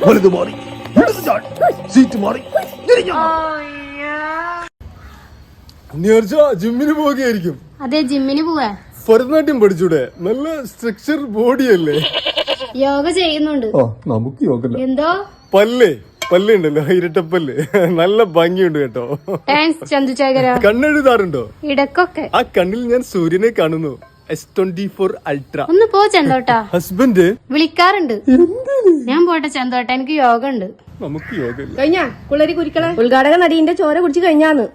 വലുത് മാറി, ഇടത് ചാടി, സീറ്റ് മാറി, ജിമ്മിന് പോവുകയായിരിക്കും. അതെ, ജിമ്മിന് പോവാ. ഭരതനാട്യം പഠിച്ചൂടെ? നല്ല സ്ട്രക്ചർ ബോഡിയല്ലേ? യോഗ ചെയ്യുന്നുണ്ട്. നമുക്ക് യോഗ എന്തോ പല്ലുണ്ടല്ലോ, ഇരട്ടപ്പല്ല്, നല്ല ഭംഗിയുണ്ട് കേട്ടോ. താങ്ക്സ് ചന്ദ്രശേഖര. കണ്ണെഴുതാറുണ്ടോ? ഇടക്കൊക്കെ. ആ കണ്ണിൽ ഞാൻ സൂര്യനെ കാണുന്നു. S24 ultra. ഒന്ന് പോ ചന്തോട്ടാ. ഹസ്ബൻഡ് വിളിക്കാറുണ്ട്. ഞാൻ പോട്ടെ ചന്തോട്ട, എനിക്ക് യോഗ ഉണ്ട്. നമുക്ക് യോഗ കഴിഞ്ഞ കുളരി കുരിക്കള ഉദ്ഘാടക നടീന്റെ ചോര കുടിച്ച് കഴിഞ്ഞാന്ന്.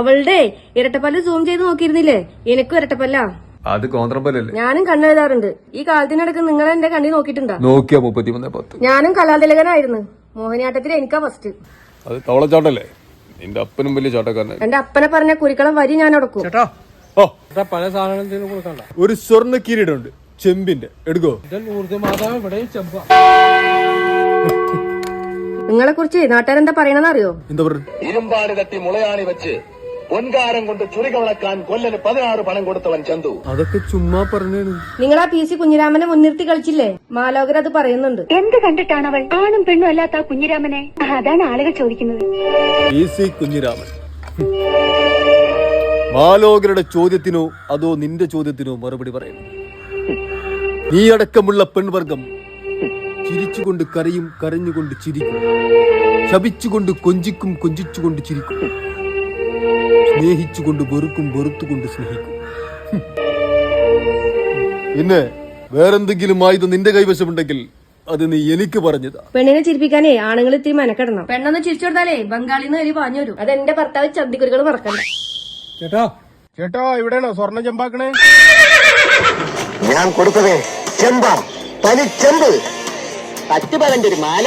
അവളുടെ ഇരട്ടപ്പല്ല് സൂം ചെയ്ത് നോക്കിയിരുന്നില്ലേ? എനിക്കും ഇരട്ടപ്പല്ലാ. അത് കോന്ത്രപ്പല്ലല്ലേ? ഞാനും കണ്ണെഴുതാറുണ്ട്. ഈ കാലത്തിനിടക്ക് നിങ്ങൾ എന്റെ കണ്ണി നോക്കിയിട്ടുണ്ടോ? നോക്കിയാ 33:10. ഞാനും കലാതിലകനായിരുന്നു. മോഹിനിയാട്ടത്തിൽ എനിക്കാ ഫസ്റ്റ്. അത് തവളച്ചാട്ടല്ലേ? നിന്റെ അപ്പനും വലിയ ചാട്ടക്കാരനെ. എന്റെ അപ്പനെ പറഞ്ഞ കുരിക്കളം വരി ഞാൻ അടക്കും. പല സാധനത്തിനും കൊടുക്കണ്ട. ഒരു സ്വർണ്ണ കിരീടമുണ്ട്, ചെമ്പിന്റെ. എടുക്കോ? നിങ്ങളെ കുറിച്ച് നാട്ടുകാരെന്താ പറയണെന്ന് അറിയോ? എന്താ പറഞ്ഞു? ഇരുമ്പാട് തട്ടി മുളയാണി വെച്ച് പൊൻകാരം കൊണ്ട് ചുരിക വളക്കാൻ കൊല്ലന് 16 പണം കൊടുത്തവൻ ചന്തു. അതൊക്കെ ചുമ്മാ പറഞ്ഞാണ്. നിങ്ങളാ PC കുഞ്ഞിരാമനെ മുൻനിർത്തി കളിച്ചില്ലേ? മാലോകർ അത് പറയുന്നുണ്ട്. എന്ത് കണ്ടിട്ടാണ് അവൾ ആണും പെണ്ണും അല്ലാത്ത ആ കുഞ്ഞിരാമനെ? അതാണ് ആളുകൾ ചോദിക്കുന്നത്. PC കുഞ്ഞിരാമൻ മാലോകരുടെ ചോദ്യത്തിനോ അതോ നിന്റെ ചോദ്യത്തിനോ മറുപടി പറയുന്നു. നീ അടക്കമുള്ള പെൺവർഗം ചിരിച്ചുകൊണ്ട് കരയും, കരഞ്ഞുകൊണ്ട് ചിരിക്കും, ശപിച്ചുകൊണ്ട് കൊഞ്ചിക്കും, കൊഞ്ചിച്ചുകൊണ്ട് ചിരിക്കും, സ്നേഹിച്ചുകൊണ്ട് വെറുക്കും, വെറുത്തുകൊണ്ട് സ്നേഹിക്കും. പിന്നെ വേറെന്തെങ്കിലും ആയുധം നിന്റെ കൈവശമുണ്ടെങ്കിൽ അത് നീ എനിക്ക് പറഞ്ഞതാ. പെണ്ണിനെ ചിരിപ്പിക്കാനേ ആണുങ്ങൾ ഇത്തിരി മെനക്കെടണം. പെണ്ണൊന്ന് ചിരിച്ചു കൊടുത്താലേ ബംഗാളിന്ന് എലി പാഞ്ഞു വരും. അതെന്റെ ഭർത്താവ് ചന്തിക്കുരുകൾ മറക്കണ്ട. ചേട്ടാ ഇവിടെയാണോ സ്വർണ്ണം ചെമ്പാക്കണേ? ഞാൻ കൊടുത്തതേ ചെമ്പ, തനി ചെമ്പ്, തറ്റുപകന്റെ ഒരു മാല.